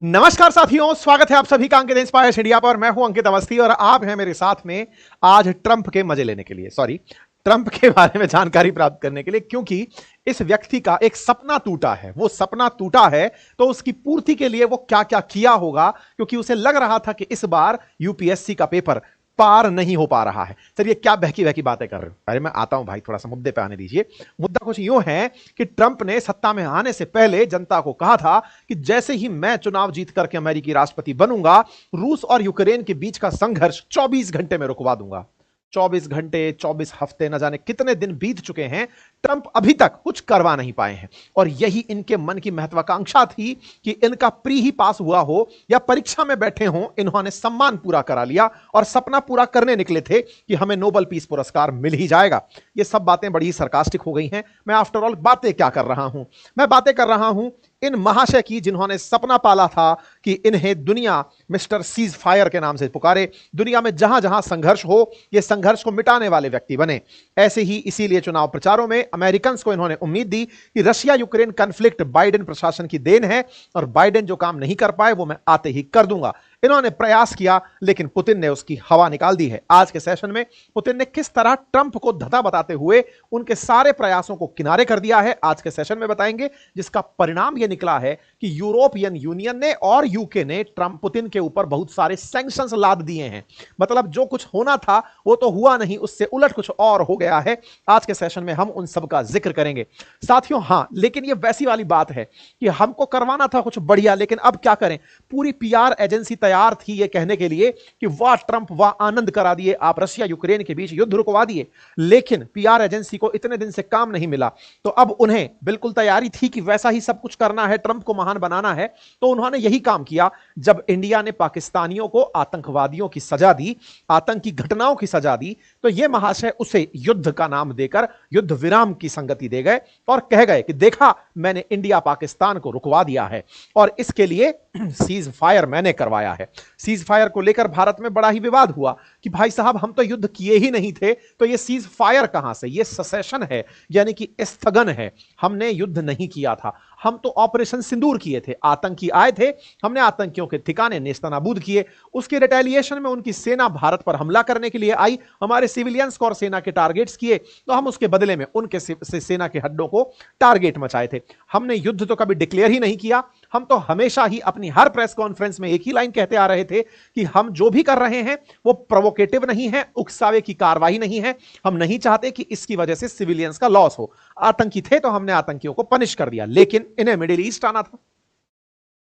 नमस्कार साथियों, स्वागत है आप सभी का अंकित इंस्पायर्स इंडिया पर। मैं हूं अंकित अवस्थी और आप हैं मेरे साथ में आज ट्रंप के मजे लेने के लिए, ट्रंप के बारे में जानकारी प्राप्त करने के लिए, क्योंकि इस व्यक्ति का एक सपना टूटा है। वो सपना टूटा है तो उसकी पूर्ति के लिए वो क्या क्या किया होगा, क्योंकि उसे लग रहा था कि इस बार यूपीएससी का पेपर पार नहीं हो पा रहा है। सर ये क्या बहकी बहकी बातें कर रहे हो? अरे मैं आता हूं भाई, थोड़ा सा मुद्दे पे आने दीजिए। मुद्दा कुछ यूं है कि ट्रंप ने सत्ता में आने से पहले जनता को कहा था कि जैसे ही मैं चुनाव जीत करके अमेरिकी राष्ट्रपति बनूंगा, रूस और यूक्रेन के बीच का संघर्ष 24 घंटे में रुकवा दूंगा। 24 घंटे, 24 हफ्ते, न जाने कितने दिन बीत चुके हैं, ट्रंप अभी तक कुछ करवा नहीं पाए हैं। और यही इनके मन की महत्वाकांक्षा थी कि इनका प्री ही पास हुआ हो या परीक्षा में बैठे हों, इन्होंने सम्मान पूरा करा लिया और सपना पूरा करने निकले थे कि हमें नोबेल पीस पुरस्कार मिल ही जाएगा। ये सब बातें बड़ी सरकास्टिक हो गई हैं। मैं आफ्टर ऑल बातें क्या कर रहा हूं? मैं बातें कर रहा हूं इन महाशय की, जिन्होंने सपना पाला था कि इन्हें दुनिया मिस्टर सीज फायर के नाम से पुकारे, दुनिया में जहां जहां संघर्ष हो, ये संघर्ष को मिटाने वाले व्यक्ति बने। ऐसे ही इसीलिए चुनाव प्रचारों में अमेरिकन्स को इन्होंने उम्मीद दी कि रशिया यूक्रेन कॉन्फ्लिक्ट बाइडेन प्रशासन की देन है और बाइडेन जो काम नहीं कर पाए वो मैं आते ही कर दूंगा। इन्होंने प्रयास किया लेकिन पुतिन ने उसकी हवा निकाल दी है। आज के सेशन में पुतिन ने किस तरह ट्रंप को धता बताते हुए उनके सारे प्रयासों को किनारे कर दिया है, आज के सेशन में बताएंगे, जिसका परिणाम यह निकला है कि यूरोपियन यूनियन ने और यूके ने ट्रंप पुतिन के ऊपर बहुत सारे सैंक्शंस लाद दिए हैं। मतलब जो कुछ होना था वो तो हुआ नहीं, उससे उलट कुछ और हो गया है। आज के सेशन में हम उन सब का जिक्र करेंगे साथियों। हां, लेकिन ये वैसी वाली बात है कि हमको करवाना था कुछ बढ़िया, लेकिन अब क्या करें? पूरी पीआर एजेंसी तैयार थी ये कहने के लिए कि वाह ट्रंप, वाह आनंद करा दिए आप, रशिया यूक्रेन के बीच युद्ध रुकवा दिए। लेकिन पीआर एजेंसी को इतने दिन से काम नहीं मिला, तो अब उन्हें बिल्कुल तैयारी थी कि वैसा ही सब कुछ करना है, ट्रंप को महान बनाना है। तो उन्होंने यही काम किया। जब इंडिया ने पाकिस्तानियों को आतंकवादियों की सजा दी, आतंकी घटनाओं की सजा दी, तो ये महाशय उसे युद्ध का नाम देकर युद्ध विराम की संगति दे गए और कह गए कि देखा, मैंने इंडिया पाकिस्तान को रुकवा दिया है और इसके लिए सीज फायर मैंने करवाया है। सीज फायर को लेकर भारत में बड़ा ही विवाद हुआ कि भाई साहब, हम तो युद्ध किए ही नहीं थे, तो ये सीज फायर कहां से? ये सेसेशन है, यानी कि स्थगन है। हमने युद्ध नहीं किया था, हम तो ऑपरेशन सिंदूर किए थे। आतंकी आए थे, हमने आतंकियों के ठिकाने नेस्तनाबूद किए। उसके रिटेलिएशन में उनकी सेना भारत पर हमला करने के लिए आई, हमारे सिविलियंस को और सेना के टारगेट्स किए, तो हम उसके बदले में उनके सेना के हड्डों को टारगेट मचाए थे। हमने युद्ध तो कभी डिक्लेयर ही नहीं किया। हम तो हमेशा ही अपनी हर प्रेस कॉन्फ्रेंस में एक ही लाइन कहते आ रहे थे कि हम जो भी कर रहे हैं वो प्रोवोकेटिव नहीं है, उकसावे की कार्रवाई नहीं है। हम नहीं चाहते कि इसकी वजह से सिविलियंस का लॉस हो। आतंकी थे तो हमने आतंकियों को पनिश कर दिया, लेकिन इन्हें मिडिल ईस्ट आना था।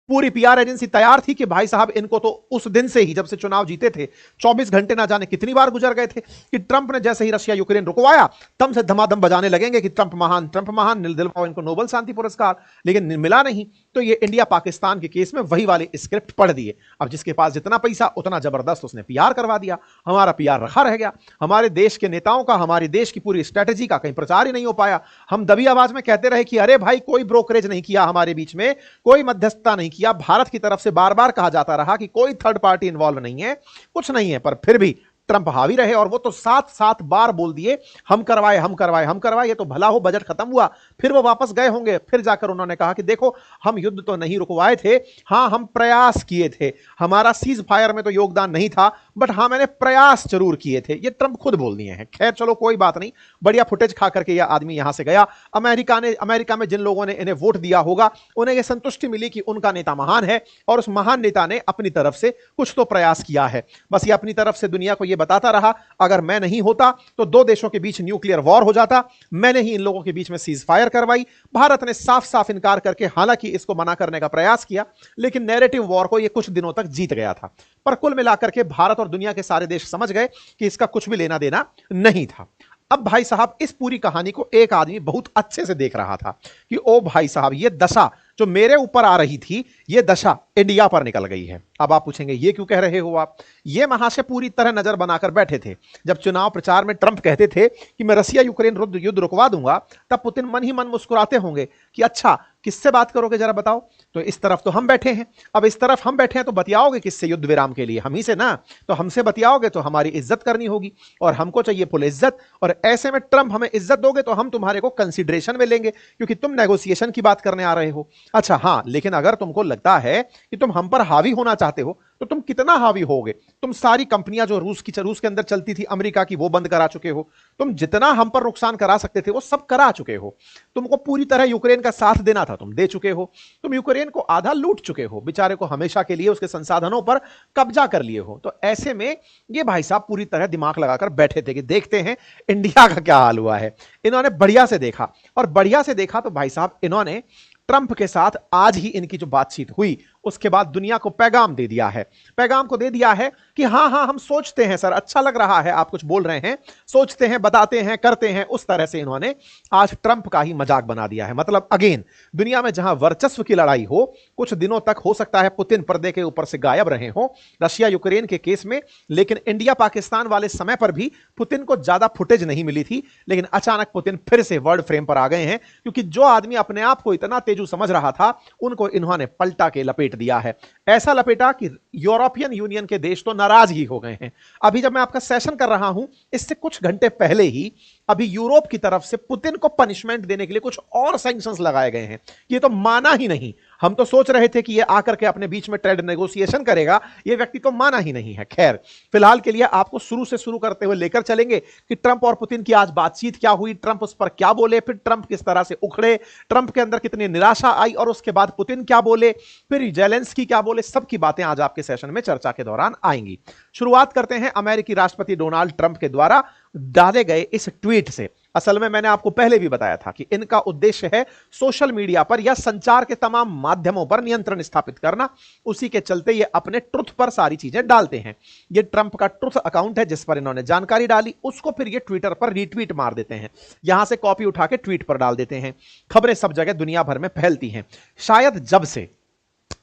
पूरी पीआर एजेंसी तैयार थी कि भाई साहब, इनको तो उस दिन से ही, जब से चुनाव जीते थे, 24 घंटे ना जाने कितनी बार गुजर गए थे कि ट्रंप ने जैसे ही रशिया यूक्रेन रुकवाया, तब से धमाधम बजाने लगेंगे कि ट्रंप महान, ट्रंप महान, दिलवाओ इनको नोबेल शांति पुरस्कार। लेकिन मिला नहीं, तो ये इंडिया पाकिस्तान के केस में वही वाले स्क्रिप्ट पढ़ दिए। अब जिसके पास जितना पैसा उतना जबरदस्त उसने पीआर करवा दिया। हमारा पीआर रखा रह गया। हमारे देश के नेताओं का, हमारे देश की पूरी स्ट्रेटेजी का कहीं प्रचार ही नहीं हो पाया। हम दबी आवाज में कहते रहे कि अरे भाई, कोई ब्रोकरेज नहीं किया हमारे बीच में, कोई मध्यस्थता नहीं किया। भारत की तरफ से बार बार कहा जाता रहा कि कोई थर्ड पार्टी इन्वॉल्व नहीं है, कुछ नहीं है, पर फिर भी ट्रंप हावी रहे और वो तो 7 बार बोल दिए हम करवाए, हम करवाए, हम करवाए। ये तो भला हो, बजट खत्म हुआ, फिर वो वापस गए होंगे, फिर जाकर उन्होंने कहा कि देखो, हम युद्ध तो नहीं रुकवाए थे, हां हम प्रयास किए थे, हमारा सीज फायर में तो योगदान नहीं था, बट हां मैंने प्रयास जरूर किए थे। ये ट्रंप खुद बोल दिए हैं। खैर चलो, कोई बात नहीं, बढ़िया फुटेज खा करके यह आदमी यहां से गया। अमेरिका में जिन लोगों ने इन्हें वोट दिया होगा, उन्हें यह संतुष्टि मिली कि उनका नेता महान है और उस महान नेता ने अपनी तरफ से कुछ तो प्रयास किया है। बस ये अपनी तरफ से दुनिया को यह बताता रहा, अगर मैं नहीं होता तो दो देशों के बीच न्यूक्लियर वॉर हो जाता, मैंने ही इन लोगों के बीच में सीज फायर करवाई। भारत ने साफ साफ इनकार करके हालांकि इसको मना करने का प्रयास किया, लेकिन नैरेटिव वॉर को यह कुछ दिनों तक जीत गया था। पर कुल मिलाकर के भारत और दुनिया के सारे देश समझ गए कि इसका कुछ भी लेना देना नहीं था। अब भाई साहब, इस पूरी कहानी को एक आदमी बहुत अच्छे से देख रहा था कि ओ भाई साहब, ये दशा जो मेरे ऊपर आ रही थी, ये दशा इंडिया पर निकल गई है। अब आप पूछेंगे ये क्यों कह रहे हो आप? ये महाशय पूरी तरह नजर बनाकर बैठे थे। जब चुनाव प्रचार में ट्रंप कहते थे कि मैं रशिया यूक्रेन युद्ध रुकवा दूंगा, तब पुतिन मन ही मन मुस्कुराते होंगे कि अच्छा, किससे बात करोगे जरा बताओ। तो इस तरफ तो हम बैठे हैं, अब इस तरफ हम बैठे हैं, तो बतियाओगे किससे युद्ध विराम के लिए? हम ही से ना। तो हमसे बतियाओगे तो हमारी इज्जत करनी होगी और हमको चाहिए फुल इज्जत। और ऐसे में ट्रंप हमें इज्जत दोगे तो हम तुम्हारे को कंसिडरेशन में लेंगे, क्योंकि तुम नेगोशिएशन की बात करने आ रहे हो। अच्छा हाँ, लेकिन अगर तुमको लगता है कि तुम हम पर हावी होना चाहते हो तो तुम कितना हावी होगे? तुम सारी कंपनियां जो रूस के अंदर चलती थी अमेरिका की, वो बंद करा चुके हो। तुम जितना हम पर नुकसान करा सकते थे वो सब करा चुके हो। तुमको पूरी तरह यूक्रेन का साथ देना था, तुम दे चुके हो। तुम यूक्रेन को आधा लूट चुके हो, बेचारे को हमेशा के लिए उसके संसाधनों पर कब्जा कर लिए हो। तो ऐसे में ये भाई साहब पूरी तरह दिमाग लगाकर बैठे थे कि देखते हैं इंडिया का क्या हाल हुआ है। इन्होंने बढ़िया से देखा, और बढ़िया से देखा तो भाई साहब इन्होंने ट्रंप के साथ आज ही इनकी जो बातचीत हुई उसके बाद दुनिया को पैगाम दे दिया है। पैगाम को दे दिया है कि हाँ हाँ हम सोचते हैं सर, अच्छा लग रहा है आप कुछ बोल रहे हैं, सोचते हैं, बताते हैं, करते हैं। उस तरह से इन्होंने आज ट्रंप का ही मजाक बना दिया है। मतलब अगेन दुनिया में जहां वर्चस्व की लड़ाई हो, कुछ दिनों तक हो सकता है पुतिन पर्दे के ऊपर से गायब रहे हो रशिया यूक्रेन के केस में, लेकिन इंडिया पाकिस्तान वाले समय पर भी पुतिन को ज्यादा फुटेज नहीं मिली थी। लेकिन अचानक पुतिन फिर से वर्ल्ड फ्रेम पर आ गए हैं, क्योंकि जो आदमी अपने आप को इतना तेजू समझ रहा था उनको इन्होंने पलटा के लपेट दिया है। ऐसा लपेटा कि यूरोपियन यूनियन के देश तो नाराज ही हो गए हैं। अभी जब मैं आपका सेशन कर रहा हूं, इससे कुछ घंटे पहले ही अभी यूरोप की तरफ से पुतिन को पनिशमेंट देने के लिए कुछ और सैंक्शंस लगाए गए हैं। ये तो माना ही नहीं। हम तो सोच रहे थे कि ये आकर के अपने बीच में ट्रेड नेगोशिएशन करेगा, ये व्यक्ति तो माना ही नहीं है। खैर, फिलहाल के लिए आपको शुरू से शुरू करते हुए लेकर चलेंगे कि ट्रंप और पुतिन की आज बातचीत क्या हुई, ट्रंप उस पर क्या बोले, फिर ट्रंप किस तरह से उखड़े, ट्रंप के अंदर कितनी निराशा आई, और उसके बाद पुतिन क्या बोले, फिर जेलेंस्की क्या बोले। सबकी बातें आज आपके सेशन में चर्चा के दौरान आएंगी। शुरुआत करते हैं अमेरिकी राष्ट्रपति डोनाल्ड ट्रंप के द्वारा डाले गए इस ट्वीट से। असल में मैंने आपको पहले भी बताया था कि इनका उद्देश्य है सोशल मीडिया पर या संचार के तमाम माध्यमों पर नियंत्रण स्थापित करना। उसी के चलते ये अपने ट्रुथ पर सारी चीजें डालते हैं। ये ट्रंप का ट्रुथ अकाउंट है जिस पर इन्होंने जानकारी डाली, उसको फिर ये ट्विटर पर रीट्वीट मार देते हैं, यहां से कॉपी उठा के ट्वीट पर डाल देते हैं। खबरें सब जगह दुनिया भर में फैलती हैं। शायद जब से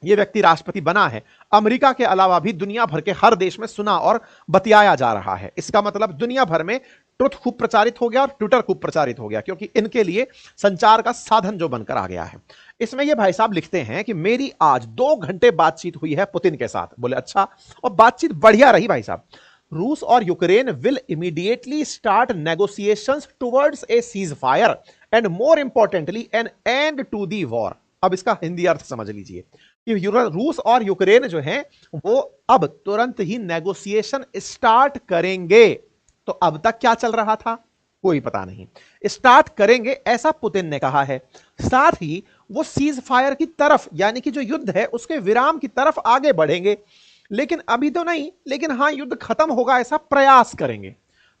ये व्यक्ति राष्ट्रपति बना है, अमेरिका के अलावा भी दुनिया भर के हर देश में सुना और बतियाया जा रहा है। इसका मतलब दुनिया भर में ट्रुथ खूब प्रचारित हो गया और ट्विटर खूब प्रचारित हो गया, क्योंकि इनके लिए संचार का साधन जो बनकर आ गया है। इसमें ये भाई साहब लिखते हैं कि मेरी आज 2 घंटे बातचीत हुई है पुतिन के साथ। बोले अच्छा, और बातचीत बढ़िया रही भाई साहब। रूस और Ukraine will immediately start negotiations towards a cease fire and more importantly an end to the war. अब इसका हिंदी अर्थ समझ लीजिए कि रूस और यूक्रेन जो हैं वो अब तुरंत ही नेगोशिएशन स्टार्ट करेंगे। तो अब तक क्या चल रहा था कोई पता नहीं, स्टार्ट करेंगे ऐसा पुतिन ने कहा है। साथ ही वो सीज फायर की तरफ, यानी कि जो युद्ध है उसके विराम की तरफ आगे बढ़ेंगे, लेकिन अभी तो नहीं, लेकिन हां युद्ध खत्म होगा ऐसा प्रयास करेंगे।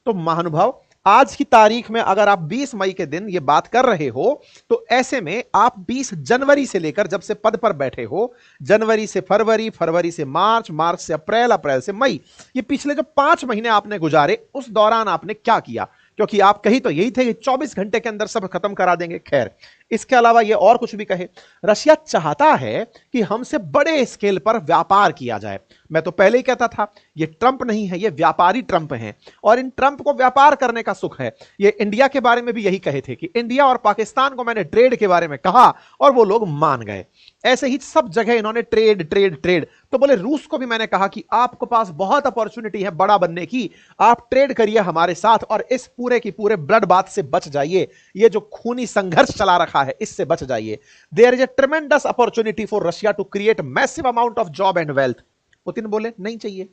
तो महानुभाव, आज की तारीख में अगर आप 20 मई के दिन ये बात कर रहे हो, तो ऐसे में आप 20 जनवरी से लेकर जब से पद पर बैठे हो, जनवरी से फरवरी, फरवरी से मार्च, मार्च से अप्रैल, अप्रैल से मई, ये पिछले जो 5 महीने आपने गुजारे, उस दौरान आपने क्या किया? क्योंकि आप कही तो यही थे कि 24 घंटे के अंदर सब खत्म करा देंगे। खैर, इसके अलावा ये और कुछ भी कहे, रशिया चाहता है कि हमसे बड़े स्केल पर व्यापार किया जाए। मैं तो पहले ही कहता था, ये ट्रंप नहीं है, ये व्यापारी ट्रंप हैं, और इन ट्रंप को व्यापार करने का सुख है। ये इंडिया के बारे में भी यही कहे थे कि इंडिया और पाकिस्तान को मैंने ट्रेड के बारे में कहा और वो लोग मान गए। ऐसे ही सब जगह इन्होंने ट्रेड ट्रेड ट्रेड। तो बोले रूस को भी मैंने कहा कि आपके पास बहुत अपॉर्चुनिटी है बड़ा बनने की, आप ट्रेड करिए हमारे साथ और इस पूरे की पूरे ब्लड बाथ से बच जाइए, ये जो खूनी संघर्ष चला रखा है इससे बच जाइए। There is a tremendous opportunity for Russia to create massive amount of job and wealth. Putin बोले नहीं चाहिए।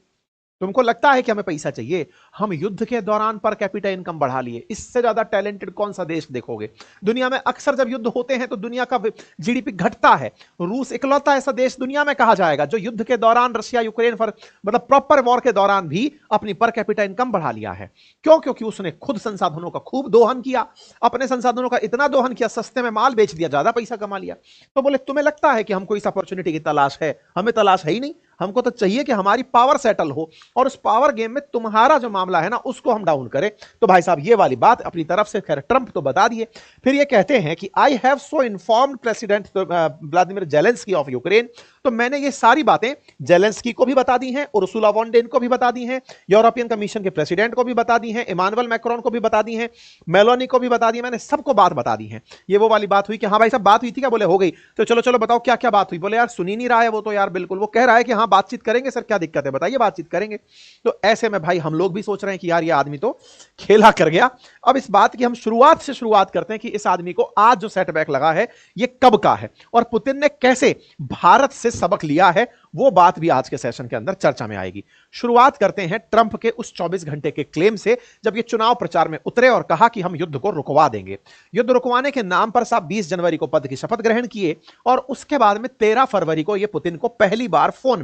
तुमको लगता है कि हमें पैसा चाहिए? हम युद्ध के दौरान पर कैपिटा इनकम बढ़ा लिए, इससे ज्यादा टैलेंटेड कौन सा देश देखोगे दुनिया में? अक्सर जब युद्ध होते हैं तो दुनिया का जीडीपी घटता है। रूस इकलौता ऐसा देश दुनिया में कहा जाएगा जो युद्ध के दौरान रशिया यूक्रेन पर मतलब प्रॉपर वॉर के दौरान भी अपनी पर कैपिटा इनकम बढ़ा लिया है। क्यों? क्योंकि उसने खुद संसाधनों का खूब दोहन किया, अपने संसाधनों का इतना दोहन किया, सस्ते में माल बेच दिया, ज्यादा पैसा कमा लिया। तो बोले तुम्हें लगता है कि हमको इस अपॉर्चुनिटी की तलाश है? हमें तलाश है ही नहीं। हमको तो चाहिए कि हमारी पावर सेटल हो और उस पावर गेम में तुम्हारा जो मामला है ना उसको हम डाउन करें। तो भाई साहब ये वाली बात अपनी तरफ से खैर ट्रंप तो बता दिए। फिर ये कहते हैं कि I have so informed president Vladimir Zelensky of Ukraine तो मैंने ये सारी बातें जेलेंस्की को भी बता दी हैं, उर्सुला वॉन डेन को भी बता दी हैं, यूरोपियन कमीशन के प्रेसिडेंट को भी बता दी हैं, इमानुएल मैक्रोन को भी बता दी हैं, मेलोनी को भी बता दी, मैंने सबको बात बता दी है। ये वो वाली बात हुई कि हाँ भाई साहब बात हुई थी क्या, बोले हो गई, तो चलो चलो बताओ क्या क्या बात हुई। बोले यार सुन ही नहीं रहा है वो तो यार, बिल्कुल वो कह रहा है कि हाँ बातचीत करेंगे सर, क्या दिक्कत है बताइए, बातचीत करेंगे। तो ऐसे में भाई हम लोग भी सोच रहे हैं कि यार ये आदमी तो खेला कर गया। अब इस बात की हम शुरुआत से शुरुआत करते हैं कि इस आदमी को आज जो सेटबैक लगा है ये कब का है और पुतिन ने कैसे भारत से सबक लिया है, वो बात भी आज के सेशन के अंदर चर्चा में आएगी। शुरुआत करते हैं ट्रंप के उस 24 घंटे के क्लेम से, जब ये चुनाव प्रचार में उतरे और कहा कि हम युद्ध को रुकवा देंगे। युद्ध रुकवाने के नाम पर साहब 20 जनवरी को पद की शपथ ग्रहण किए और उसके बाद में 13 फरवरी को ये पुतिन को पहली बार फोन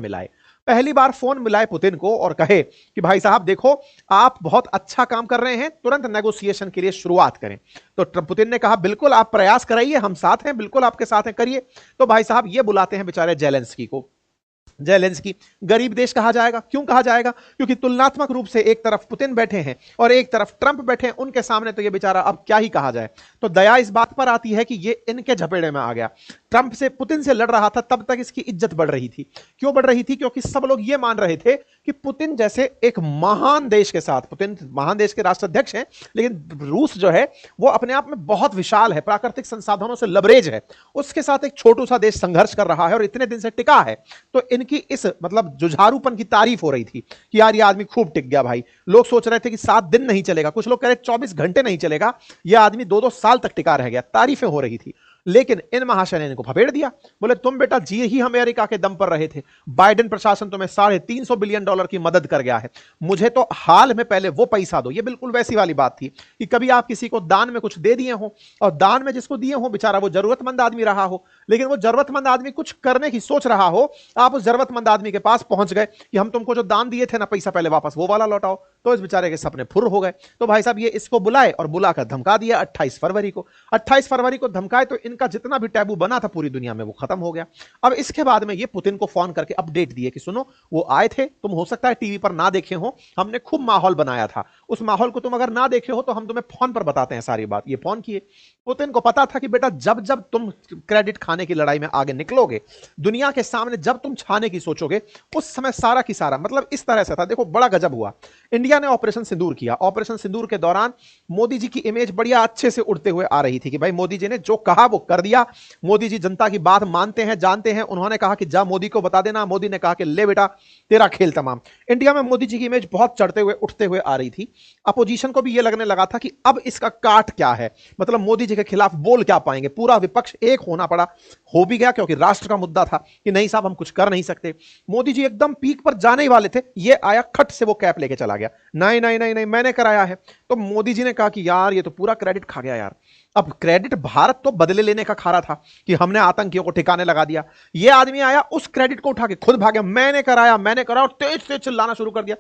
मिलाए पुतिन को और कहे कि भाई साहब देखो आप बहुत अच्छा काम कर रहे हैं, तुरंत नेगोशिएशन के लिए शुरुआत करें। तो पुतिन ने कहा बिल्कुल आप प्रयास कराइए, हम साथ हैं, बिल्कुल आपके साथ हैं, करिए। तो भाई साहब ये बुलाते हैं बेचारे जेलेंस्की को। जेलेंस्की गरीब देश कहा जाएगा, क्यों कहा जाएगा? क्योंकि तुलनात्मक रूप से एक तरफ पुतिन बैठे हैं और एक तरफ ट्रंप बैठे हैं, उनके सामने तो ये बेचारा अब क्या ही कहा जाए। तो दया इस बात पर आती है कि ये इनके झपेड़े में आ गया। ट्रंप से पुतिन से लड़ रहा था, तब तक इसकी इज्जत बढ़ रही थी। क्यों बढ़ रही थी? क्योंकि सब लोग ये मान रहे थे कि पुतिन जैसे एक महान देश के साथ, पुतिन महान देश के राष्ट्राध्यक्ष हैं, लेकिन रूस जो है वो अपने आप में बहुत विशाल है, प्राकृतिक संसाधनों से लबरेज है, उसके साथ एक छोटू सा देश संघर्ष कर रहा है और इतने दिन से टिका है। तो इनकी इस मतलब जुझारूपन की तारीफ हो रही थी कि यार ये आदमी खूब टिक गया भाई। लोग सोच रहे थे कि 7 दिन नहीं चलेगा, कुछ लोग कह रहे 24 घंटे नहीं चलेगा, यह आदमी 2-2 साल तक टिका रह गया, तारीफें हो रही थी। लेकिन इन महाशय ने इनको फपेड़ दिया, बोले तुम बेटा जी ही अमेरिका के दम पर रहे थे, बाइडेन प्रशासन तुम्हें $350 बिलियन की मदद कर गया है, मुझे तो हाल में पहले वो पैसा दो। ये बिल्कुल वैसी वाली बात थी कि कभी आप किसी को दान में कुछ दे दिए हो और दान में जिसको दिए हो बेचारा वो जरूरतमंद आदमी रहा हो, लेकिन वो जरूरतमंद आदमी कुछ करने की सोच रहा हो, आप उस जरूरतमंद आदमी के पास पहुंच गए कि हम तुमको जो दान दिए थे ना पैसा पहले वापस वो वाला लौटाओ, तो इस बेचारे के सपने फुर हो गए। तो भाई साहब ये इसको बुलाए और बुलाकर धमका दिया 28 फरवरी को। 28 फरवरी को धमकाए तो इनका जितना भी टैबू बना था पूरी दुनिया में वो खत्म हो गया। अब इसके बाद में ये पुतिन को फोन करके अपडेट दिए कि सुनो वो आए थे, तुम हो सकता है टीवी पर ना देखे हो, हमने खूब माहौल बनाया था, उस माहौल को तुम अगर ना देखे हो तो हम तुम्हें फोन पर बताते हैं सारी बात। ये फोन किए। पुतिन को पता था कि बेटा जब जब तुम क्रेडिट खाने की लड़ाई में आगे निकलोगे, दुनिया के सामने जब तुम छाने की सोचोगे, उस समय सारा की सारा मतलब इस तरह से था। देखो बड़ा गजब हुआ, इंडिया ने ऑपरेशन सिंदूर किया। ऑपरेशन सिंदूर के दौरान मोदी जी की इमेज बढ़िया अच्छे से उड़ते हुए आ रही थी कि भाई मोदी जी ने जो कहा वो कर दिया, मोदी जी जनता की बात मानते हैं, जानते हैं। उन्होंने कहा कि जा मोदी को बता देना, मोदी ने कहा कि ले बेटा तेरा खेल तमाम। इंडिया में मोदी जी की इमेज बहुत चढ़ते हुए उठते हुए आ रही थी। अपोजिशन को भी यह लगने लगा था कि अब इसका काट क्या है, मतलब मोदी जी के खिलाफ बोल क्या पाएंगे। पूरा विपक्ष एक होना पड़ा, हो भी गया क्योंकि राष्ट्र का मुद्दा था कि नहीं साहब हम कुछ कर नहीं सकते। मोदी जी एकदम पीक पर जाने ही वाले थे, ये आया खट से वो कैप लेके चला गया, नहीं नहीं नहीं नहीं मैंने कराया है। तो मोदी जी ने कहा कि यार ये तो पूरा क्रेडिट खा गया यार। अब क्रेडिट भारत तो बदले लेने का खा रहा था कि हमने आतंकियों को ठिकाने लगा दिया, ये आदमी आया उस क्रेडिट को उठा के खुद भागे, मैंने कराया और तेज तेज चिल्लाना शुरू कर दिया।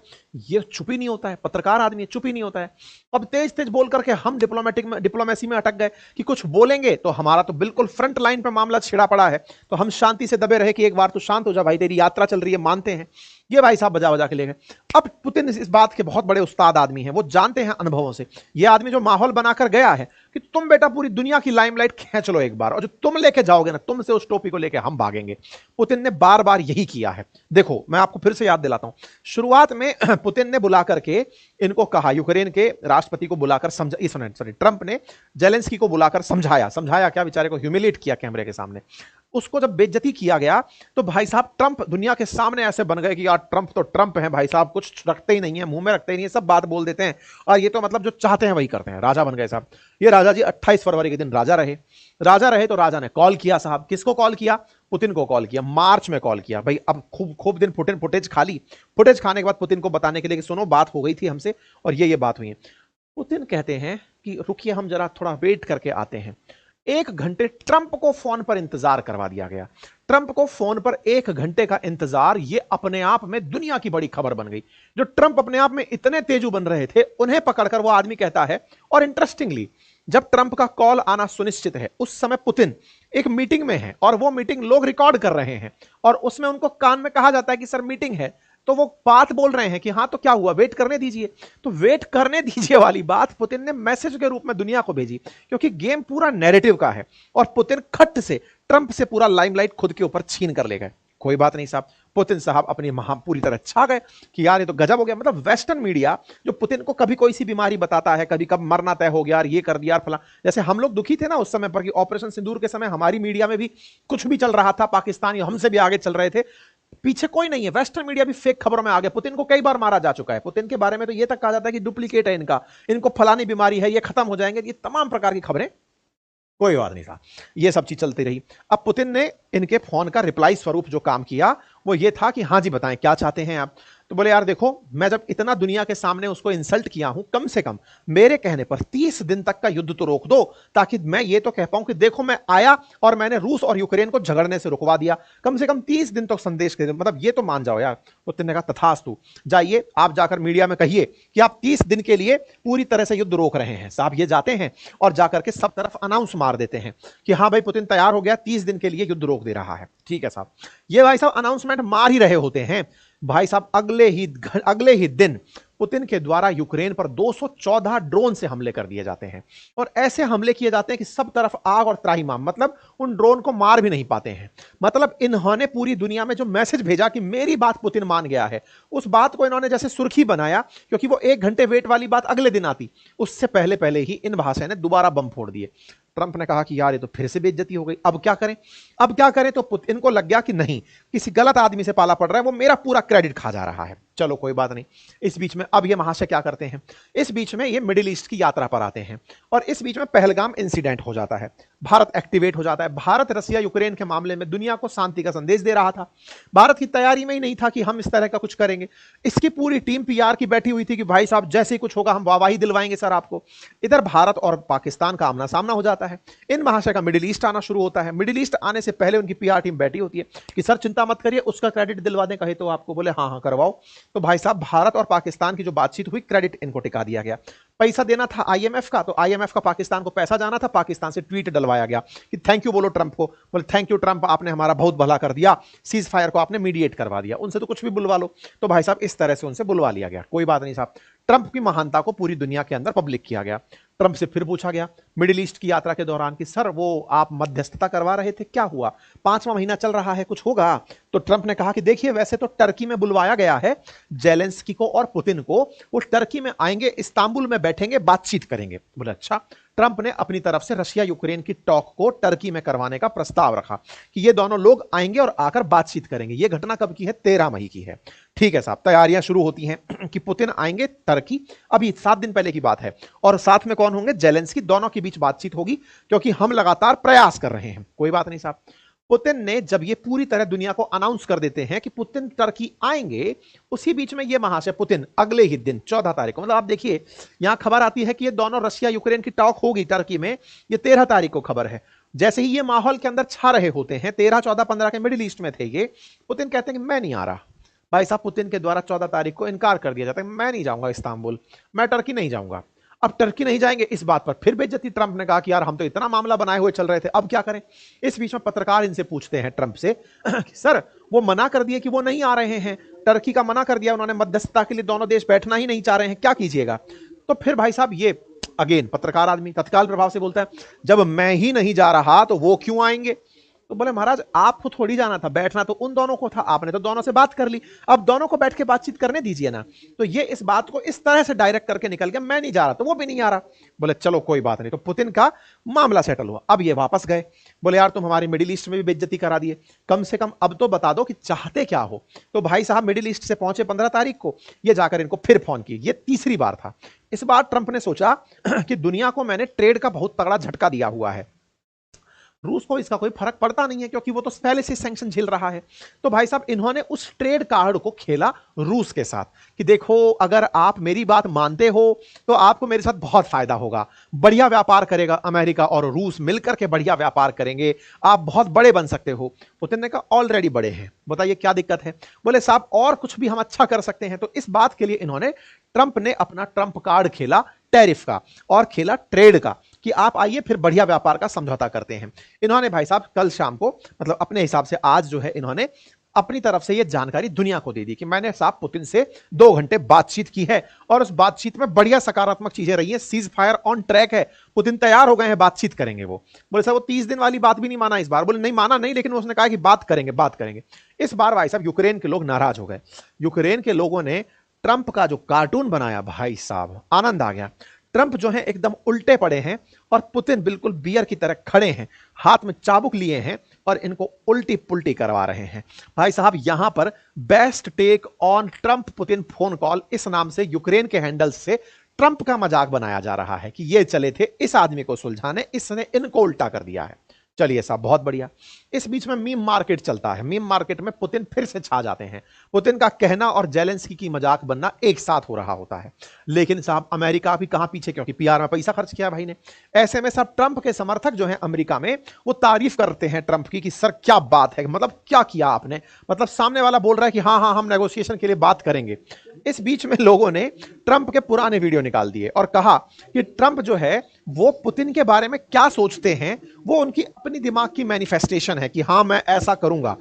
ये चुप ही नहीं होता है, पत्रकार आदमी चुप ही नहीं होता है। अब तेज तेज बोल करके हम डिप्लोमेसी में अटक गए कि कुछ बोलेंगे तो हमारा तो बिल्कुल फ्रंट लाइन पर मामला छिड़ा पड़ा है, तो हम शांति से दबे रहे कि एक बार तो शांत हो जा भाई, तेरी यात्रा चल रही है, मानते हैं। ये भाई साहब बजा बजा के ले गए। अब पुतिन इस बात के बहुत बड़े उस्ताद आदमी हैं, वो जानते हैं अनुभवों से। ये आदमी जो माहौल बनाकर गया है कि तुम बेटा पूरी दुनिया की लाइमलाइट खींच लो एक बार, और जो तुम लेके जाओगे ना, तुमसे उस टोपी को लेके हम भागेंगे। पुतिन ने बार बार यही किया है। देखो मैं आपको फिर से याद दिलाता हूं, शुरुआत में पुतिन ने बुला करके इनको कहा, यूक्रेन के राष्ट्रपति को बुलाकर ट्रंप ने जेलेंस्की को बुलाकर समझाया क्या, बेचारे को ह्यूमिलेट किया कैमरे के सामने। उसको जब बेइज्जती किया गया तो भाई साहब ट्रंप दुनिया के सामने ऐसे बन गए कि यार ट्रंप तो ट्रंप है भाई साहब, कुछ रखते ही नहीं है, मुंह में रखते ही नहीं है, सब बात बोल देते हैं और ये तो मतलब जो चाहते हैं वही करते हैं, राजा बन गए साहब। ये राजा जी 28 फरवरी के दिन राजा रहे तो राजा ने कॉल किया साहब, किसको कॉल किया? पुतिन को कॉल किया, मार्च में कॉल किया भाई। अब खूब दिन फुटेज खा ली, फुटेज खाने के बाद पुतिन को बताने के लिए कि सुनो बात हो गई थी हमसे और ये बात हुई है। पुतिन कहते हैं कि रुकिए हम जरा थोड़ा वेट करके आते हैं। 1 घंटे ट्रंप को फोन पर इंतजार करवा दिया गया। ट्रंप को फोन पर 1 घंटे का इंतजार, ये अपने आप में दुनिया की बड़ी खबर बन गई। जो ट्रंप अपने आप में इतने तेजू बन रहे थे, उन्हें पकड़कर वो आदमी कहता है। और इंटरेस्टिंगली जब ट्रंप का कॉल आना सुनिश्चित है, उस समय पुतिन एक मीटिंग में है और वो मीटिंग लोग रिकॉर्ड कर रहे हैं और उसमें उनको कान में कहा जाता है कि सर मीटिंग है, तो वो बात बोल रहे हैं कि हाँ तो क्या हुआ, वेट करने दीजिए। तो वेट करने दीजिए वाली बात पुतिन ने मैसेज के रूप में दुनिया को भेजी, क्योंकि गेम पूरा नैरेटिव का है और पुतिन खट से ट्रंप से पूरा लाइमलाइट खुद के ऊपर छीन कर ले गए। कोई बात नहीं साहब, पुतिन साहब अपनी पूरी तरह छा गए कि यार ये तो गजब हो गया। मतलब वेस्टर्न मीडिया जो पुतिन को कभी कोई सी बीमारी बताता है, कभी कब मरना तय हो गया, ये कर दिया फला, जैसे हम लोग दुखी थे ना उस समय पर कि ऑपरेशन सिंदूर के समय हमारी मीडिया में भी कुछ भी चल रहा था, पाकिस्तानी हमसे भी आगे चल रहे थे, पीछे कोई नहीं है, वेस्टर्न मीडिया भी फेक खबरों में आ गया। पुतिन को कई बार मारा जा चुका है, पुतिन के बारे में तो यह तक कहा जाता है कि डुप्लीकेट है इनका, इनको फलानी बीमारी है, ये खत्म हो जाएंगे, ये तमाम प्रकार की खबरें। कोई बात नहीं था, ये सब चीज चलती रही। अब पुतिन ने इनके फोन का रिप्लाई स्वरूप जो काम किया वो ये था कि हाँ जी बताएं क्या चाहते हैं आप। तो बोले यार देखो, मैं जब इतना दुनिया के सामने उसको इंसल्ट किया हूं, कम से कम मेरे कहने पर 30 दिन तक का युद्ध तो रोक दो, ताकि मैं ये तो कह पाऊं कि देखो मैं आया और मैंने रूस और यूक्रेन को झगड़ने से रुकवा दिया। कम से कम 30 दिन तक संदेश के, मतलब ये तो मान जाओ यार। पुतिन ने कहा तथास्तु, जाइए आप जाकर मीडिया में कहिए कि आप 30 दिन के लिए पूरी तरह से युद्ध रोक रहे हैं। साहब ये जाते हैं और जाकर के सब तरफ अनाउंस मार देते हैं कि हाँ भाई पुतिन तैयार हो गया, 30 दिन के लिए युद्ध रोक दे रहा है। ठीक है साहब, ये भाई साहब अनाउंसमेंट मार ही रहे होते हैं, भाई साहब अगले ही दिन पुतिन के द्वारा यूक्रेन पर 214 ड्रोन से हमले कर दिए जाते हैं। और ऐसे हमले किए जाते हैं कि सब तरफ आग और त्राहिमाम, मतलब उन ड्रोन को मार भी नहीं पाते हैं। मतलब इन्होंने पूरी दुनिया में जो मैसेज भेजा कि मेरी बात पुतिन मान गया है, उस बात को इन्होंने जैसे सुर्खी बनाया, क्योंकि वो 1 घंटे वेट वाली बात अगले दिन आती, उससे पहले पहले ही इन भाषा ने दोबारा बम फोड़ दिए। ट्रंप ने कहा कि यार ये तो फिर से बेइज्जती हो गई, अब क्या करें, अब क्या करें। तो पुतिन को लग गया कि नहीं, किसी गलत आदमी से पाला पड़ रहा है, वो मेरा पूरा क्रेडिट खा जा रहा है। चलो कोई बात नहीं। इस बीच में अब ये महाशय क्या करते हैं, इस बीच में ये मिडिल ईस्ट की यात्रा पर आते हैं और इस बीच में पहलगाम इंसिडेंट हो जाता है, भारत एक्टिवेट हो जाता है। भारत रसिया यूक्रेन के मामले में दुनिया को शांति का संदेश दे रहा था, भारत की तैयारी में ही नहीं था कि हम इस तरह का कुछ करेंगे। इसकी पूरी टीम पीआर की बैठी हुई थी कि भाई साहब जैसे ही कुछ होगा हम वाहवाही दिलवाएंगे सर आपको। इधर भारत और पाकिस्तान का आमना सामना हो जाता है, इन महाशय का मिडिल ईस्ट आना शुरू होता है। मिडिल ईस्ट आने से पहले उनकी पीआर टीम बैठी होती है कि सर चिंता मत करिए, उसका क्रेडिट दिलवा दें कहे तो आपको। बोले हाँ हाँ करवाओ। तो भाई साहब भारत और पाकिस्तान की जो बातचीत हुई, क्रेडिट इनको टिका दिया गया। पैसा देना था आईएमएफ का, तो आईएमएफ का पाकिस्तान को पैसा जाना था, पाकिस्तान से ट्वीट डलवाया गया कि थैंक यू बोलो ट्रंप को। बोले थैंक यू ट्रंप, आपने हमारा बहुत भला कर दिया, सीज फायर को आपने मीडिएट करवा दिया, उनसे तो कुछ भी बुलवा लो। तो भाई साहब इस तरह से उनसे बुलवा लिया गया। कोई बात नहीं साहब, ट्रंप की महानता को पूरी दुनिया के अंदर पब्लिक किया गया। ट्रंप से फिर पूछा गया मिडिल ईस्ट की यात्रा के दौरान कि सर वो आप मध्यस्थता करवा रहे थे, क्या हुआ, 5वां महीना चल रहा है, कुछ होगा। तो ट्रंप ने कहा कि देखिए वैसे तो टर्की में बुलवाया गया है जेलेंस्की को और पुतिन को, वो टर्की में आएंगे, इस्तांबुल में बैठेंगे, बातचीत करेंगे। बोले अच्छा। ट्रंप ने अपनी तरफ से रशिया यूक्रेन की टॉक को टर्की में करवाने का प्रस्ताव रखा कि ये दोनों लोग आएंगे और आकर बातचीत करेंगे। ये घटना कब की है, 13 मई की है। ठीक है साहब, तैयारियां शुरू होती हैं कि पुतिन आएंगे टर्की, अभी 7 दिन पहले की बात है, और साथ में कौन होंगे, जेलेंस्की, दोनों के बीच बातचीत होगी क्योंकि हम लगातार प्रयास कर रहे हैं। कोई बात नहीं साहब। पुतिन ने जब ये पूरी तरह दुनिया को अनाउंस कर देते हैं कि पुतिन टर्की आएंगे, उसी बीच में ये महाशय पुतिन अगले ही दिन 14 तारीख को, मतलब आप देखिए यहां खबर आती है कि ये दोनों रशिया यूक्रेन की टॉक होगी टर्की में, ये 13 तारीख को खबर है। जैसे ही ये माहौल के अंदर छा रहे होते हैं, 13, 14, 15 के मिडिल ईस्ट में थे ये, पुतिन कहते हैं कि मैं नहीं आ रहा। भाई साहब पुतिन के द्वारा 14 तारीख को इनकार कर दिया जाता है, मैं नहीं जाऊंगा इस्तांबुल, मैं टर्की नहीं जाऊंगा। अब टर्की नहीं जाएंगे, इस बात पर फिर बेइज्जती। ट्रंप ने कहा कि यार हम तो इतना मामला बनाए हुए चल रहे थे, अब क्या करें। इस बीच में पत्रकार इनसे पूछते हैं ट्रंप से कि सर वो मना कर दिए कि वो नहीं आ रहे हैं, टर्की का मना कर दिया उन्होंने, मध्यस्थता के लिए दोनों देश बैठना ही नहीं चाह रहे हैं, क्या कीजिएगा। तो फिर भाई साहब ये अगेन पत्रकार आदमी तत्काल प्रभाव से बोलता है जब मैं ही नहीं जा रहा तो वो क्यों आएंगे। तो बोले महाराज आपको थोड़ी जाना था, बैठना तो उन दोनों को था, आपने तो दोनों से बात कर ली, अब दोनों को बैठ के बातचीत करने दीजिए ना। तो ये इस बात को इस तरह से डायरेक्ट करके निकल गया, मैं नहीं जा रहा तो वो भी नहीं आ रहा। बोले चलो कोई बात नहीं। तो पुतिन का मामला सेटल हुआ, अब ये वापस गए। बोले यार तुम हमारी मिडिल ईस्ट में भी बेइज्जती करा दिए, कम से कम अब तो बता दो कि चाहते क्या हो। तो भाई साहब मिडिल ईस्ट से पहुंचे 15 तारीख को, ये जाकर इनको फिर फोन किए, ये तीसरी बार था। इस बार ट्रंप ने सोचा कि दुनिया को मैंने ट्रेड का बहुत तगड़ा झटका दिया हुआ है, रूस को इसका कोई फर्क पड़ता नहीं है क्योंकि वो तो पहले से सैंक्शन झेल रहा है। तो भाई साहब इन्होंने उस ट्रेड कार्ड को खेला रूस के साथ कि देखो अगर आप मेरी बात मानते हो तो आपको मेरे साथ बहुत फायदा होगा, बढ़िया व्यापार करेगा अमेरिका और रूस मिलकर के, बढ़िया व्यापार करेंगे, आप बहुत बड़े बन सकते हो। पुतिन ने कहा ऑलरेडी बड़े हैं, बताइए क्या दिक्कत है। बोले साहब और कुछ भी हम अच्छा कर सकते हैं। तो इस बात के लिए इन्होंने, ट्रंप ने अपना ट्रंप कार्ड खेला टैरिफ का और खेला ट्रेड का कि आप आइए फिर बढ़िया व्यापार का समझौता करते हैं। इन्होंने भाई साहब कल शाम को, मतलब अपने हिसाब से आज जो है, इन्होंने अपनी तरफ से यह जानकारी दुनिया को दे दी कि मैंने साहब पुतिन से 2 घंटे बातचीत की है और उस बातचीत में बढ़िया सकारात्मक चीजें रही हैं, सीज फायर ऑन ट्रैक है, पुतिन तैयार हो गए हैं, बातचीत करेंगे। वो बोले साहब वो 30 दिन वाली बात भी नहीं माना इस बार। बोले नहीं माना नहीं, लेकिन उसने कहा कि बात करेंगे बात करेंगे। इस बार भाई साहब यूक्रेन के लोग नाराज हो गए। यूक्रेन के लोगों ने ट्रंप का जो कार्टून बनाया, भाई साहब आनंद आ गया। ट्रंप जो है एकदम उल्टे पड़े हैं और पुतिन बिल्कुल बियर की तरह खड़े हैं, हाथ में चाबुक लिए हैं और इनको उल्टी पुल्टी करवा रहे हैं। भाई साहब यहां पर best take on Trump Putin phone call इस नाम से यूक्रेन के हैंडल से ट्रंप का मजाक बनाया जा रहा है कि ये चले थे इस आदमी को सुलझाने, इसने इनको उल्टा कर दिया है। चलिए साहब बहुत बढ़िया। इस बीच में मीम मार्केट चलता है। मीम मार्केट में पुतिन फिर से छा जाते हैं। पुतिन का कहना और जेलेंस्की की मजाक बनना एक साथ हो रहा होता है। लेकिन साहब अमेरिका भी कहां पीछे, क्योंकि पीआर में पैसा खर्च किया भाई ने। ऐसे में साहब ट्रंप के समर्थक जो हैं अमेरिका में, वो तारीफ करते हैं ट्रंप की कि सर क्या बात है, मतलब क्या किया आपने, मतलब सामने वाला बोल रहा है कि हाँ हाँ हम नेगोशिएशन के लिए बात करेंगे। इस बीच में लोगों ने ट्रंप के पुराने वीडियो निकाल दिए और कहा कि ट्रंप जो है वो पुतिन के बारे में क्या सोचते हैं वो उनकी अपनी दिमाग की मैनिफेस्टेशन है कि हाँ मैं ऐसा करूंगा।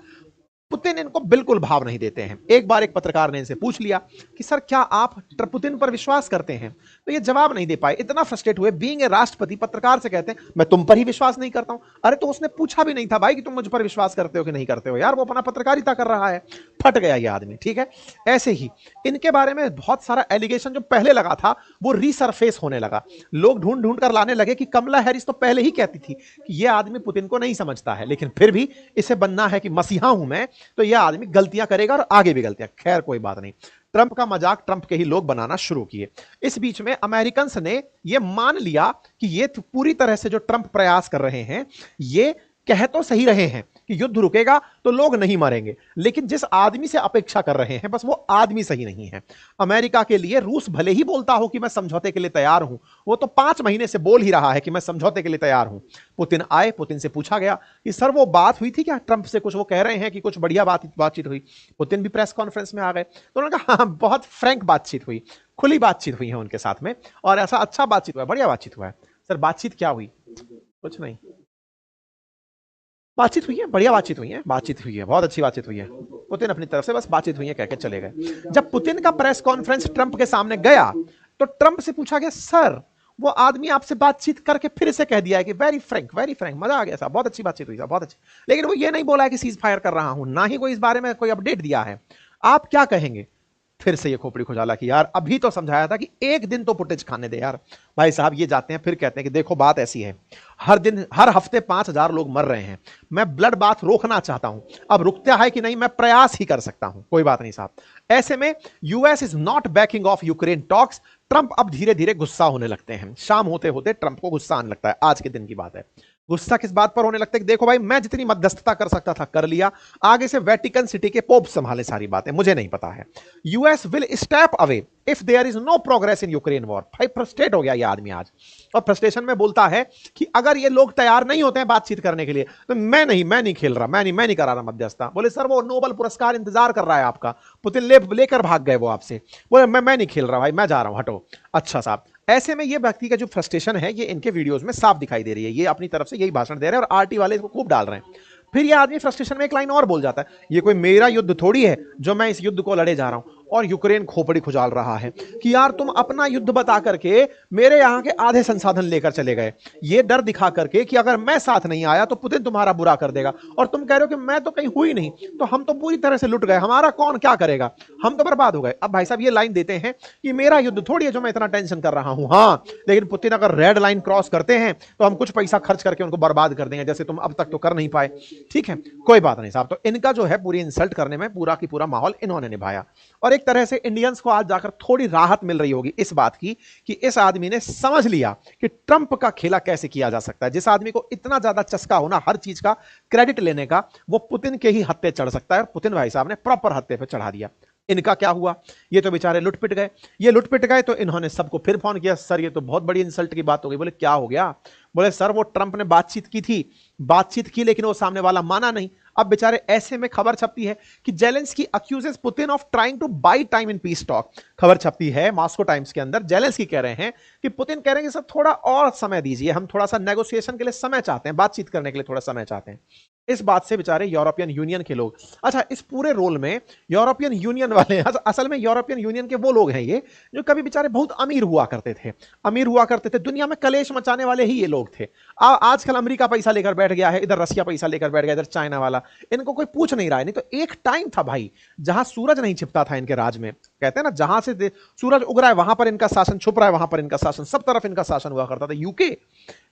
पुतिन इनको बिल्कुल भाव नहीं देते हैं। एक बार एक पत्रकार ने इनसे पूछ लिया कि सर क्या आप पुतिन पर विश्वास करते हैं, तो ये जवाब नहीं दे पाए, इतना फ्रस्ट्रेट हुए। बीइंग ए राष्ट्रपति पत्रकार से कहते हैं मैं तुम पर ही विश्वास नहीं करता हूं। अरे तो उसने पूछा भी नहीं था भाई कि तुम मुझ पर विश्वास करते हो कि नहीं करते हो, यार वो अपना पत्रकारिता कर रहा है। फट गया ये आदमी, ठीक है। ऐसे ही इनके बारे में बहुत सारा एलिगेशन जो पहले लगा था वो रीसरफेस होने लगा। लोग ढूंढ ढूंढ कर लाने लगे कि कमला हैरिस तो पहले ही कहती थी कि यह आदमी पुतिन को नहीं समझता है, लेकिन फिर भी इसे बनना है कि मसीहा हूं मैं, तो यह आदमी गलतियां करेगा और आगे भी गलतियां। खैर कोई बात नहीं, ट्रंप का मजाक ट्रंप के ही लोग बनाना शुरू किए। इस बीच में अमेरिकन ने यह मान लिया कि यह पूरी तरह से जो ट्रंप प्रयास कर रहे हैं ये कह तो सही रहे हैं कि युद्ध रुकेगा तो लोग नहीं मरेंगे, लेकिन जिस आदमी से अपेक्षा कर रहे हैं बस वो आदमी सही नहीं है। अमेरिका के लिए रूस भले ही बोलता हो कि मैं समझौते के लिए तैयार हूं, वो तो 5 महीने से बोल ही रहा है कि मैं समझौते के लिए तैयार हूं। पुतिन आए, पुतिन से पूछा गया कि सर वो बात हुई थी क्या ट्रंप से, कुछ वो कह रहे हैं कि कुछ बढ़िया बातचीत हुई। पुतिन भी प्रेस कॉन्फ्रेंस में आ गए तो उन्होंने कहा हाँ बहुत फ्रैंक बातचीत हुई, खुली बातचीत हुई है उनके साथ में और ऐसा अच्छा बातचीत हुआ, बढ़िया बातचीत हुआ है। सर बातचीत क्या हुई, कुछ नहीं, बातचीत हुई है, बढ़िया बातचीत हुई है, बातचीत हुई है, बहुत अच्छी बातचीत हुई है। पुतिन अपनी तरफ से बस बातचीत हुई है कहकर चले गए। जब पुतिन का प्रेस कॉन्फ्रेंस ट्रंप के सामने गया तो ट्रंप से पूछा गया सर वो आदमी आपसे बातचीत करके फिर से कह दिया है कि वेरी फ्रैंक, मजा आ गया साहब, बहुत अच्छी बातचीत हुई साहब, बहुत अच्छी, लेकिन वो ये नहीं बोला है कि सीज फायर कर रहा हूं, ना ही कोई इस बारे में कोई अपडेट दिया है, आप क्या कहेंगे। फिर से ये खोपड़ी खुजाला कि यार अभी तो समझाया था कि एक दिन तो फुटेज खाने दे यार। भाई साहब ये जाते हैं फिर कहते हैं कि देखो बात ऐसी है, हर दिन हर हफ्ते 5,000 लोग मर रहे हैं, मैं ब्लड बाथ रोकना चाहता हूं, अब रुकता है कि नहीं मैं प्रयास ही कर सकता हूं। कोई बात नहीं साहब। ऐसे में US is not banking of Ukraine talks. Trump अब धीरे धीरे गुस्सा होने लगते हैं। शाम होते होते ट्रंप को गुस्सा आने लगता है। आज के दिन की बात है। गुस्सा किस बात पर होने लगता है कि देखो भाई मैं जितनी मध्यस्थता कर सकता था कर लिया, आगे से वेटिकन सिटी के पोप संभाले सारी बातें, मुझे नहीं पता है। US will step away if there is no progress in Ukraine war. भाई फ्रस्ट्रेट हो गया ये आदमी आज और फ्रस्ट्रेशन में बोलता है कि अगर ये लोग तैयार नहीं होते हैं बातचीत करने के लिए तो मैं नहीं खेल रहा, मैं नहीं करा रहा मध्यस्थता। बोले सर वो नोबेल पुरस्कार इंतजार कर रहा है आपका, पुतिन लेकर भाग गए वो आपसे। बोले मैं नहीं खेल रहा भाई, मैं जा रहा हूं, हटो। अच्छा साहब ऐसे में ये व्यक्ति का जो फ्रस्ट्रेशन है ये इनके वीडियोस में साफ दिखाई दे रही है। ये अपनी तरफ से यही भाषण दे रहे हैं और आरटी वाले इसको खूब डाल रहे हैं। फिर ये आदमी फ्रस्ट्रेशन में एक लाइन और बोल जाता है, ये कोई मेरा युद्ध थोड़ी है जो मैं इस युद्ध को लड़े जा रहा हूं। और यूक्रेन खोपड़ी खुजाल रहा है कि यार तुम अपना युद्ध बता करके मेरे यहां के आधे संसाधन लेकर चले गए, ये डर दिखा करके कि अगर मैं साथ नहीं आया तो पुतिन तुम्हारा बुरा कर देगा, और तुम कह रहे हो कि मैं तो कहीं हुई नहीं, तो हम तो पूरी तरह से लुट गए, हमारा कौन क्या करेगा, हम तो बर्बाद हो गए। अब भाई साहब ये लाइन देते हैं कि मेरा युद्ध थोड़ी है जो मैं इतना टेंशन कर रहा हूं, हाँ लेकिन पुतिन अगर रेड लाइन क्रॉस करते हैं तो हम कुछ पैसा खर्च करके उनको बर्बाद कर देंगे, जैसे तुम अब तक तो कर नहीं पाए। ठीक है कोई बात नहीं साहब। तो इनका जो है पूरी इंसल्ट करने में पूरा की पूरा माहौल इन्होंने निभाया, और एक तरह से इंडियंस को आज जाकर थोड़ी राहत मिल रही होगी इस बात की कि इस आदमी ने समझ लिया कि ट्रंप का खेला कैसे किया जा सकता है। जिस आदमी को इतना ज्यादा चस्का होना हर चीज का क्रेडिट लेने का, वो पुतिन के ही हत्थे चढ़ सकता है, और पुतिन भाई साहब ने प्रॉपर हत्थे पे चढ़ा दिया। इनका क्या हुआ, ये तो बेचारे लुट पिट गए। ये लुट पिट गए तो इन्होंने सबको फिर फोन किया, सर ये तो बहुत बड़ी इंसल्ट की बात हो गई। बोले क्या हो गया। बोले सर वो ट्रंप ने बातचीत की लेकिन वो सामने वाला माना नहीं। अब बेचारे ऐसे में खबर छपती है कि Zelensky accuses Putin of trying to buy time in peace talk. खबर छपती है मॉस्को टाइम्स के अंदर, जेलेंस्की कह रहे हैं कि पुतिन कह रहे हैं कि सर थोड़ा और समय दीजिए, हम थोड़ा सा नेगोशिएशन के लिए समय चाहते हैं, बातचीत करने के लिए थोड़ा समय चाहते हैं। इस बात से बेचारे यूरोपियन यूनियन के लोग, अच्छा इस पूरे रोल में यूरोपियन यूनियन वाले, असल में यूरोपियन यूनियन के वो लोग हैं ये जो कभी बेचारे बहुत अमीर हुआ करते थे, दुनिया में कलेश मचाने वाले ही ये लोग थे। आजकल अमेरिका पैसा लेकर बैठ गया है, इधर रशिया पैसा लेकर बैठ गया, इधर चाइना वाला, इनको कोई पूछ नहीं रहा है। नहीं तो एक टाइम था भाई जहां सूरज नहीं छिपता था इनके राज में, कहते हैं ना जहां से सूरज उग रहा है वहां पर इनका शासन, छुप रहा है वहां पर इनका शासन, सब तरफ इनका शासन हुआ करता था।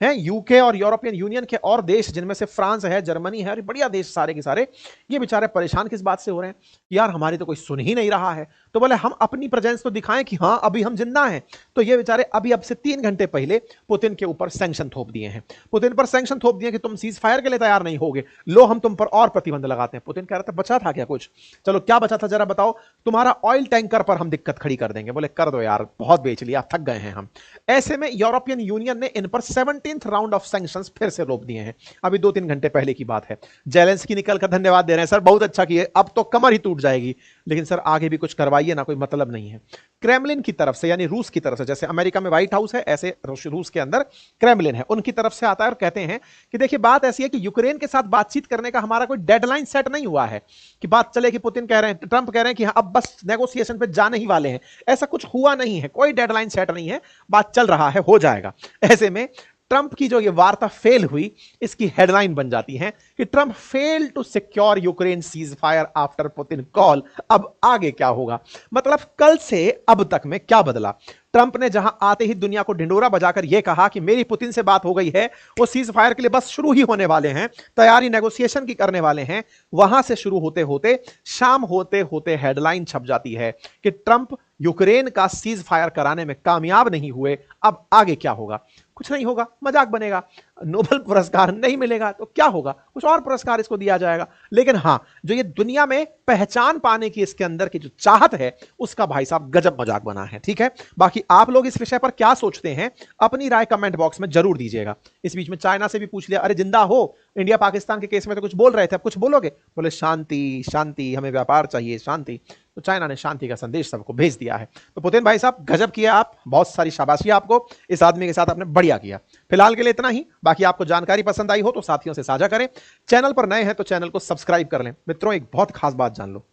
यूके और यूरोपियन यूनियन के और देश जिनमें से फ्रांस है, जर्मनी है, बढ़िया देश सारे के सारे, ये बेचारे परेशान किस बात से हो रहे हैं कि यार हमारी तो कोई सुन ही नहीं रहा है, तो बोले हम अपनी प्रेजेंस तो दिखाएं कि हाँ अभी हम जिंदा हैं। तो ये बेचारे अभी अब से 3 घंटे पहले पुतिन के ऊपर सैंक्शन थोप दिए हैं, पुतिन पर सैंक्शन थोप दिए कि तुम सीज फायर के लिए तैयार नहीं होगे, लो हम तुम पर और प्रतिबंध लगाते हैं। पुतिन कह रहा था बचा था क्या कुछ, चलो क्या बचा था जरा बताओ, तुम्हारा ऑयल टैंकर पर हम दिक्कत खड़ी कर देंगे। बोले कर दो यार, बहुत बेच लिया, थक गए हैं हम। ऐसे में यूरोपियन यूनियन ने इन पर 17th राउंड ऑफ सैंक्शंस फिर से रोक दिए हैं, अभी 2-3 घंटे पहले की बात है। जेलेंस्की निकल कर धन्यवाद दे रहे हैं, सर बहुत अच्छा किए, अब तो कमर ही टूट जाएगी, लेकिन सर आगे भी कुछ करवाइए ना, कोई मतलब नहीं है। क्रेमलिन की तरफ से यानी रूस की तरफ से, जैसे अमेरिका में व्हाइट हाउस है ऐसे रूस के अंदर क्रेमलिन है, उनकी तरफ से आता है और कहते हैं कि देखिए बात ऐसी है कि यूक्रेन के साथ बातचीत करने का हमारा कोई डेडलाइन सेट नहीं हुआ है कि बात चले कि पुतिन कह रहे हैं, ट्रंप कह रहे हैं कि हाँ अब बस नेगोशिएशन पे जाने ही वाले हैं, ऐसा कुछ हुआ नहीं है, कोई डेडलाइन सेट नहीं है, बात चल रहा है, हो जाएगा। ऐसे में ट्रंप की जो ये वार्ता फेल हुई, इसकी हेडलाइन बन जाती है कि Trump fail to secure Ukraine cease fire after Putin call. अब आगे क्या होगा, मतलब कल से अब तक में क्या बदला। ट्रंप ने जहां आते ही दुनिया को ढिंडोरा बजाकर यह कहा कि मेरी पुतिन से बात हो गई है, वो सीज फायर के लिए बस शुरू ही होने वाले हैं, तैयारी नेगोशिएशन की करने वाले हैं, वहां से शुरू होते होते शाम होते होते हेडलाइन छप जाती है कि ट्रंप यूक्रेन का सीज फायर कराने में कामयाब नहीं हुए। अब आगे क्या होगा, कुछ नहीं होगा, मजाक बनेगा, नोबेल पुरस्कार नहीं मिलेगा तो क्या होगा, कुछ और पुरस्कार इसको दिया जाएगा। लेकिन हां, जो ये दुनिया में पहचान पाने की इसके अंदर की जो चाहत है, उसका भाई साहब गजब मजाक बना है। ठीक है, बाकी आप लोग इस विषय पर क्या सोचते हैं, अपनी राय कमेंट बॉक्स में जरूर दीजिएगा। इस बीच में चाइना से भी पूछ लिया, अरे जिंदा हो, इंडिया पाकिस्तान के केस में तो कुछ बोल रहे थे, अब कुछ बोलोगे? बोले शांति शांति, हमें व्यापार चाहिए, शांति। तो चाइना ने शांति का संदेश सबको भेज दिया है। तो पुतिन भाई साहब गजब किया आप, बहुत सारी शाबाशी आपको, इस आदमी के साथ आपने बढ़िया किया। फिलहाल के लिए इतना ही, बाकी आपको जानकारी पसंद आई हो तो साथियों से साझा करें, चैनल पर नए हैं तो चैनल को सब्सक्राइब कर लें। मित्रों एक बहुत खास बात जान लो,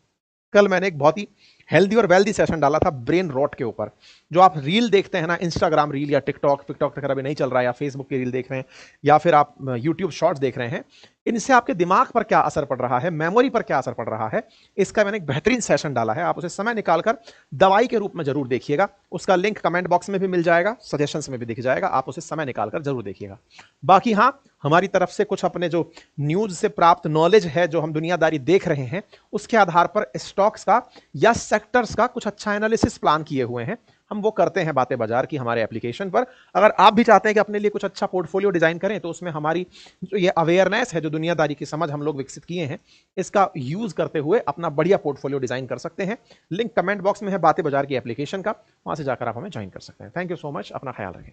कल मैंने एक बहुत ही हेल्दी और वेल्दी सेशन डाला था ब्रेन रॉट के ऊपर। जो आप रील देखते हैं ना, इंस्टाग्राम रील या टिकटॉक तक अभी नहीं चल रहा है, या फेसबुक की रील देख रहे हैं, या फिर आप यूट्यूब शॉर्ट्स देख रहे हैं, इनसे आपके दिमाग पर क्या असर पड़ रहा है, मेमोरी पर क्या असर पड़ रहा है, इसका मैंने एक बेहतरीन सेशन डाला है। आप उसे समय निकालकर दवाई के रूप में जरूर देखिएगा, उसका लिंक कमेंट बॉक्स में भी मिल जाएगा, सजेशंस में भी दिख जाएगा, आप उसे समय निकालकर जरूर देखिएगा। बाकी हाँ, हमारी तरफ से कुछ अपने जो न्यूज से प्राप्त नॉलेज है, जो हम दुनियादारी देख रहे हैं, उसके आधार पर स्टॉक्स का या सेक्टर्स का कुछ अच्छा एनालिसिस प्लान किए हुए हैं, हम वो करते हैं बातें बाजार की हमारे एप्लीकेशन पर। अगर आप भी चाहते हैं कि अपने लिए कुछ अच्छा पोर्टफोलियो डिजाइन करें, तो उसमें हमारी जो ये अवेयरनेस है, जो दुनियादारी की समझ हम लोग विकसित किए हैं, इसका यूज करते हुए अपना बढ़िया पोर्टफोलियो डिजाइन कर सकते हैं। लिंक कमेंट बॉक्स में है बातें बाजार की एप्लीकेशन का, वहां से जाकर आप हमें ज्वाइन कर सकते हैं। थैंक यू सो मच, अपना ख्याल रखें।